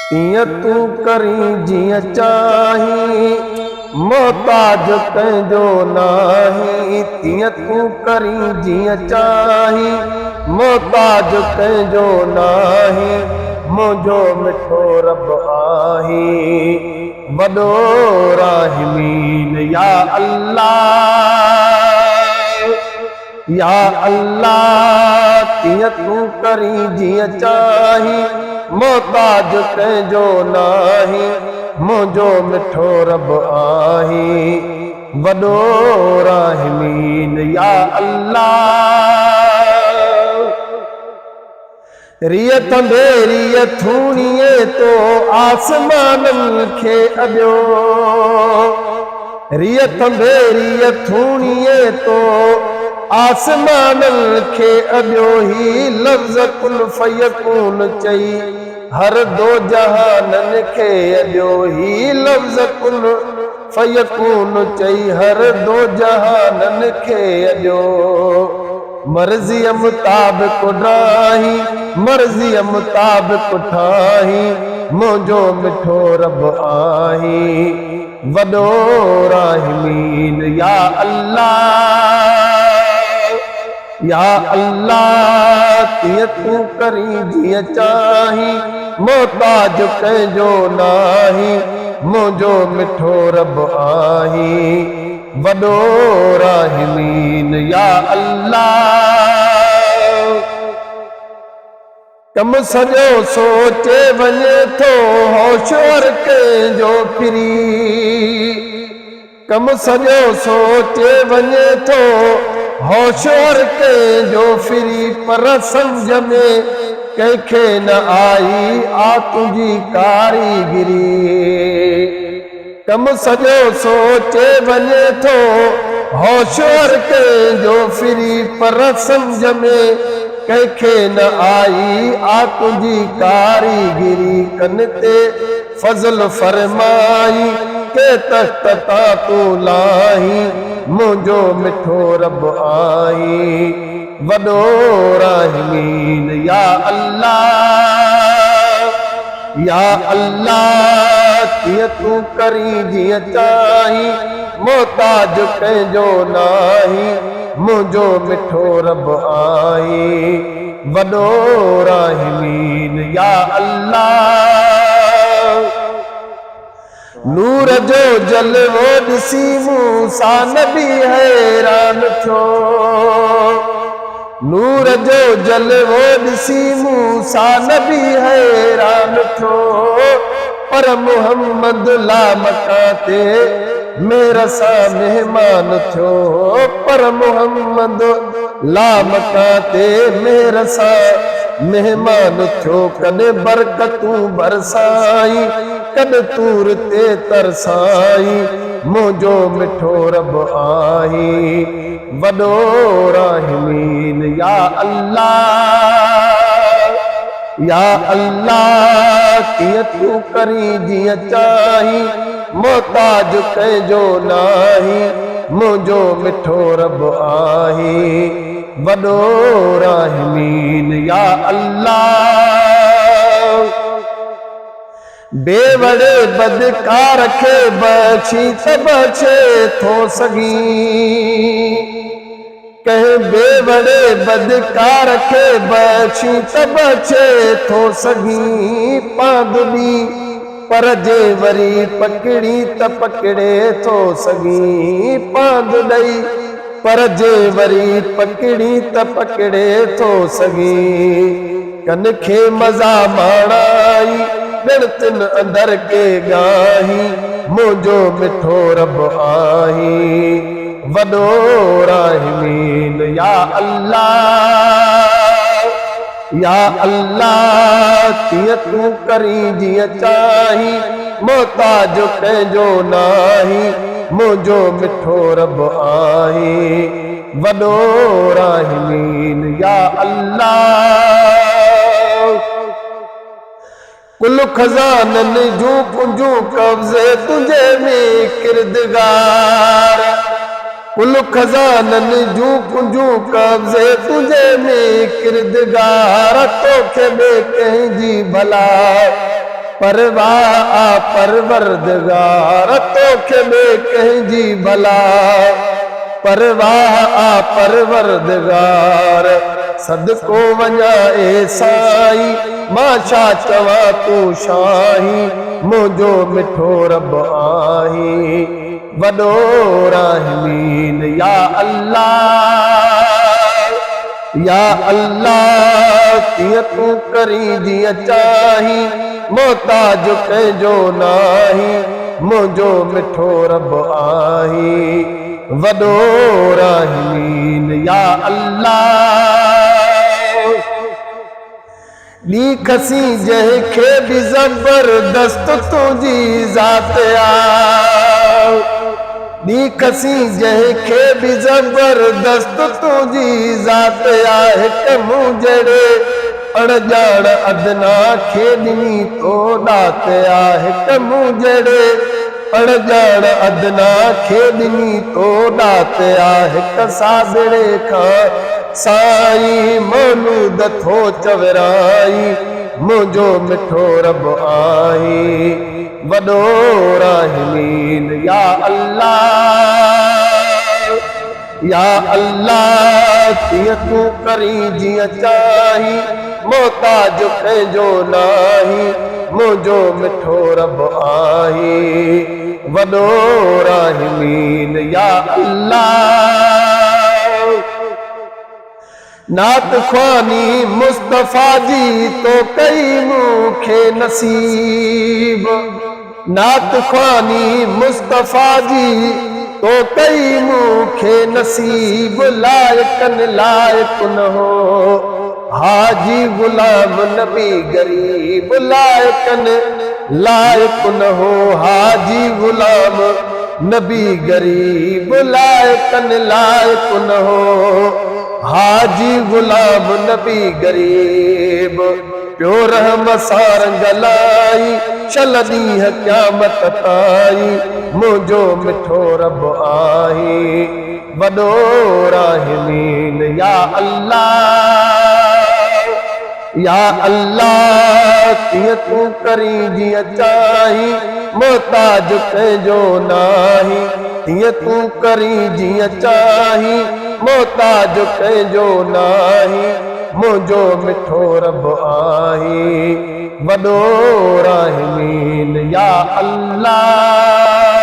तीअं तूं करी जीअं चाहीं, मोहताज कंहिंजो नाहीं। तीअं तूं करी जीअं चाहीं, मोहताज कंहिंजो नाहीं। मुंहिंजो मिठो रब आहीं, वॾो राहिमीन। या अल्लाह, या अल्लाह, तीअं तूं करी जीअं चाहीं, मोहताज कंहिंजो नाहीं। मुंहिंजो मिठो रब आहीं, वॾो राहिमीन। या अल्लाह, रियत मेरी थूणीअ तो आसमाननि खे अॼो, रियत मेरी थूणीअ तो आसमाननि खे अॼो। ही लफ़्ज़ कुल फयकून चई हर दो जहाननि खे अॼो। ही लफ़्ज़ कुल फयकून चई हर दो जहाननि खे अॼो। मर्ज़ीअ मुताबिक़ ॾाहीं, मर्ज़ीअ मुताबिक़ ठाहीं। मुंहिंजो मिठो रब आहीं, वॾो राहिमीन। या अल्लाह, या अल्लाह, तीअं तूं करी जीअं चाहीं, मोहताज कंहिंजो नाहीं। मुंहिंजो मिठो रब आहीं, वॾो राहिमीन। या अल्लाह, कम सॼो सोचे वञे थो होशियार कंहिंजो फिरी, कम सॼो सोचे वञे थो होशियार कंहिंजो फिरी। पर सम्झ में कंहिंखे न आई आ तुंहिंजी कारीगिरी। कम सॼो सोचे वञे थो होशियार कंहिंजो फिरी। पर सम्झ में कंहिंखे न आई आ तुंहिंजी कारीगिरी। कन ते फज़ल फरमाई के तख्त तां तूं लाहीं। मुंहिंजो मिठो रब आहीं, वॾो राहिमीन। या अल्लाह, या अल्लाह, तीअं तूं करी जीअं चाहीं, मोहताज कंहिंजो नाहीं। मुंहिंजो मिठो रब आहीं, वॾो राहिमीन। या अल्लाह, नूर जो जलवो ॾिसी मूसा नबी हैरान थियो। नूर जो जलवो ॾिसी मूसा नबी हैरान थियो। पर मुहम्मद ला मका ते मेरा सा मेहमान थियो। पर मुहम्मद ला मका ते मेरा सा मेहमान थियो। कॾहिं बरकतूं बरसाई, कॾहिं तूर ते तरसाई। मुंहिंजो मिठो रब आहीं, वॾो राहिमीन। या अल्लाह, या अल्लाह, तीअं तूं करी जीअं चाहीं, मोहताज कंहिंजो नाहीं। मुंहिंजो मिठो रब आहीं, वॾो राहिमीन। या अल्लाह, बेवड़े बदकार खे बख़्शी त बख़्शे थो सघीं। कंहिं बेवड़े बदकार खे बख़्शी त बख़्शे थो सघीं। पांदुबी पर जे वरी पकड़ी त पकड़े थो सघीं। पांद ॾई पर जे वरी पकड़ी त पकड़े थो सघीं। कन खे मज़ा माणाई ॼण अंदर के गाहीं। मुंहिंजो मिठो रब आहीं, वॾो राहिमीन। या अल्लाह, या अल्लाह, तीअं तूं करी जीअं चाहीं, मोहताज कंहिंजो नाहीं। मुंहिंजो मिठो रब आहीं, वॾो राहिमीन। या अल्लाह, कुल खज़ाननि जूं कुंजूं कब्ज़े तुंहिंजे में किरदगार। कुल खजानन जू कुंजू कब्ज़े तुझे में किरदगार तोखे बे कंहिंजी भला परवाह आ परवरदिगार तोखे बे कंहिंजी भला परवाह आ परवरदिगार सदको वञा ए साईं मां छा चवां तूं शाही मुंहिंजो मिठो रब आहीं वॾो राहिमीन या अल्लाह कीअं तूं करी जीअं चाहीं मोहताज कंहिंजो नाहीं मुंहिंजो मिठो रब आहीं वॾो राहिमीन या अल्लाह नी खसी जंहिंखे बि ज़बरदस्त तुंहिंजी ज़ात आ नी खसी जंहिंखे बि ज़बरदस्त तुंहिंजी ज़ात आ हिकु मूं जहिड़े अणॼाण अदना खे ॾिनी तो ॾात आ हिकु मूं जहिड़े अणॼाण अदना खे ॾिनी तो ॾात आ हिकु साबिड़े खां साईं मौलूद थो चवराई मुंहिंजो मिठो रब आहीं वॾो राहिमीन या अल्लाह कीअं तूं करी जीअं चाहीं मोहताज कंहिंजो नाहीं मुंहिंजो मिठो रब आहीं वॾो राहिमीन या अल्लाह नात ख्वानी मुस्तफ़ा जी तो कई मूंखे नसीब नात ख्वानी मुस्तफ़ा जी तो कई मूंखे नसीब लायक न हो हाजी गुलाम नबी गरीब लायक न हो हाजी गुलाम नबी गरीब लायक न हो हाजी गुलाम नबी गरीब प्यो रहम सां गलाई चल ॾींहं क़यामत ताईं मुंहिंजो मिठो रब आहीं वॾो राहिमीन या अल्लाह कीअं तूं करी जीअं चाहीं मोहताज कंहिंजो नाहीं तीअं तूं करी जीअं चाहीं मोहताज कंहिंजो नाहीं मुंहिंजो मिठो रब आहीं वॾो राहिमीन या अल्लाह